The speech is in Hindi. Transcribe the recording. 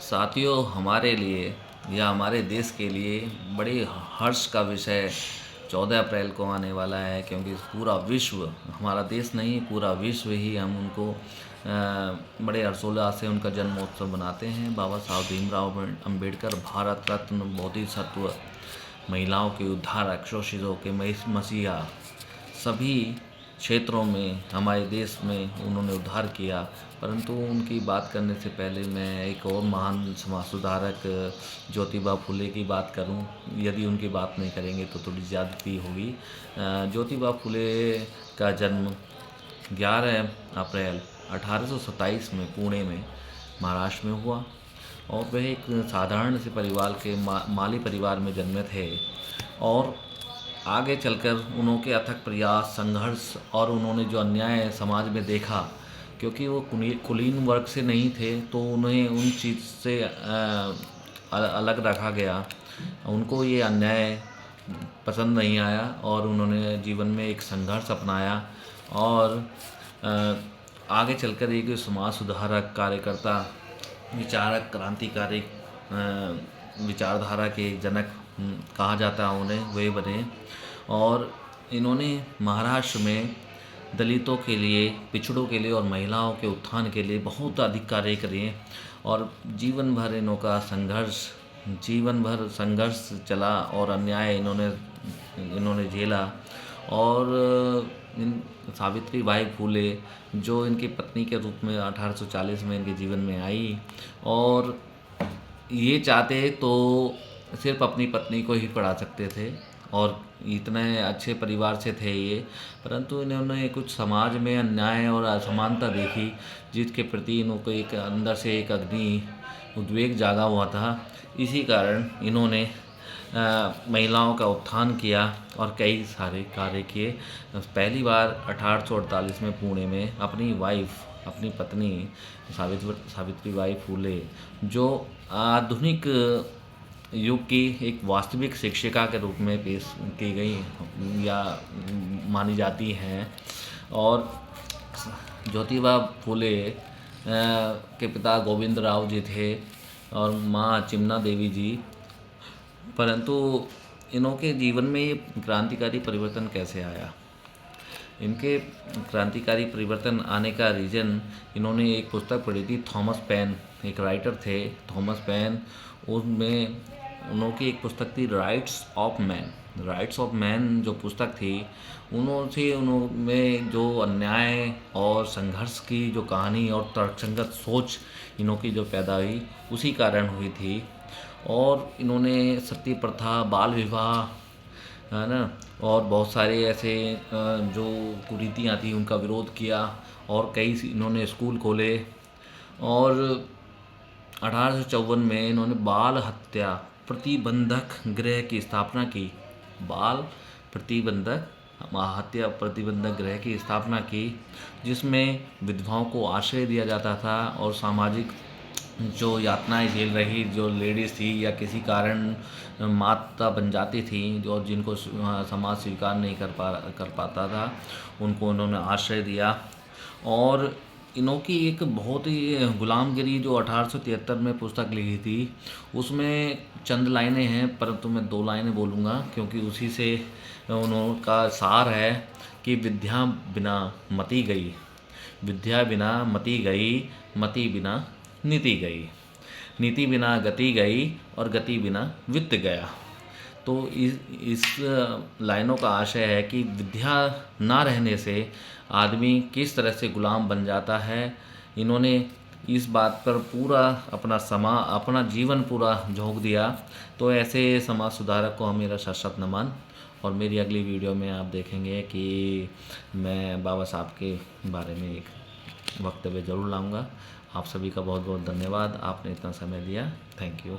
साथियों, हमारे लिए या हमारे देश के लिए बड़े हर्ष का विषय 14 अप्रैल को आने वाला है, क्योंकि पूरा विश्व, हमारा देश नहीं पूरा विश्व ही हम उनको बड़े हर्षोल्लास से उनका जन्मोत्सव मनाते हैं। बाबा साहब भीमराव अम्बेडकर, भारत रत्न, बोधिसत्व, महिलाओं के उद्धारक, शोषितों के मसीहा, सभी क्षेत्रों में हमारे देश में उन्होंने उद्धार किया। परंतु उनकी बात करने से पहले मैं एक और महान समाज सुधारक ज्योतिबा फुले की बात करूं। यदि उनकी बात नहीं करेंगे तो थोड़ी ज़्यादती होगी। ज्योतिबा फुले का जन्म 11 अप्रैल 1827 में पुणे में, महाराष्ट्र में हुआ और वह एक साधारण से परिवार के माली परिवार में जन्मे थे। और आगे चलकर उनके अथक प्रयास, संघर्ष और उन्होंने जो अन्याय समाज में देखा, क्योंकि वो कुलीन वर्ग से नहीं थे तो उन्हें उन चीज़ से अलग रखा गया। उनको ये अन्याय पसंद नहीं आया और उन्होंने जीवन में एक संघर्ष अपनाया और आगे चलकर एक समाज सुधारक, कार्यकर्ता, विचारक, क्रांतिकारी विचारधारा के जनक कहा जाता है उन्हें, वे बने। और इन्होंने महाराष्ट्र में दलितों के लिए, पिछड़ों के लिए और महिलाओं के उत्थान के लिए बहुत अधिक कार्य किए और जीवन भर संघर्ष चला और अन्याय इन्होंने झेला। और सावित्री बाई फूले जो इनकी पत्नी के रूप में 1840 में इनके जीवन में आई और ये चाहते तो सिर्फ अपनी पत्नी को ही पढ़ा सकते थे और इतने अच्छे परिवार से थे ये, परंतु इन्होंने कुछ समाज में अन्याय और असमानता देखी, जिसके प्रति इनको एक अंदर से एक अग्नि उद्वेग जागा हुआ था। इसी कारण इन्होंने महिलाओं का उत्थान किया और कई सारे कार्य किए। पहली बार 1848 में पुणे में अपनी पत्नी सावित्री बाई फूले, जो आधुनिक युग की एक वास्तविक शिक्षिका के रूप में पेश की गई या मानी जाती हैं। और ज्योतिबा फूले के पिता गोविंद राव जी थे और माँ चिमना देवी जी। परंतु इनके जीवन में ये क्रांतिकारी परिवर्तन कैसे आया? इनके क्रांतिकारी परिवर्तन आने का रीज़न, इन्होंने एक पुस्तक पढ़ी थी, थॉमस पेन, एक राइटर थे थॉमस पेन। उसमें उनकी एक पुस्तक थी राइट्स ऑफ मैन जो पुस्तक थी, उनमें जो अन्याय और संघर्ष की जो कहानी और तर्कसंगत सोच इनकी जो पैदा हुई, उसी कारण हुई थी। और इन्होंने सती प्रथा, बाल विवाह, है ना, और बहुत सारे ऐसे जो कुरीतियाँ थी उनका विरोध किया और कई इन्होंने स्कूल खोले। और 1854 में इन्होंने बाल हत्या प्रतिबंधक गृह की स्थापना की। हत्या प्रतिबंधक गृह की स्थापना की, जिसमें विधवाओं को आश्रय दिया जाता था और सामाजिक जो यातनाएं झेल रही जो लेडीज़ थी या किसी कारण माता बन जाती थी और जिनको समाज स्वीकार नहीं कर पाता था, उनको उन्होंने आश्रय दिया। और इनकी एक बहुत ही गुलामगिरी जो 1873 में पुस्तक लिखी थी, उसमें चंद लाइनें हैं, परंतु मैं 2 लाइनें बोलूँगा क्योंकि उसी से उनका सार है कि विद्या बिना मति गई, मति बिना नीति गई, नीति बिना गति गई और गति बिना वित्त गया। तो इस लाइनों का आशय है कि विद्या ना रहने से आदमी किस तरह से गुलाम बन जाता है। इन्होंने इस बात पर पूरा अपना जीवन पूरा झोंक दिया। तो ऐसे समाज सुधारक को मेरा शत नमन। और मेरी अगली वीडियो में आप देखेंगे कि मैं बाबा साहब के बारे में एक वक्तव्य ज़रूर लाऊंगा। आप सभी का बहुत बहुत धन्यवाद, आपने इतना समय दिया। Thank you.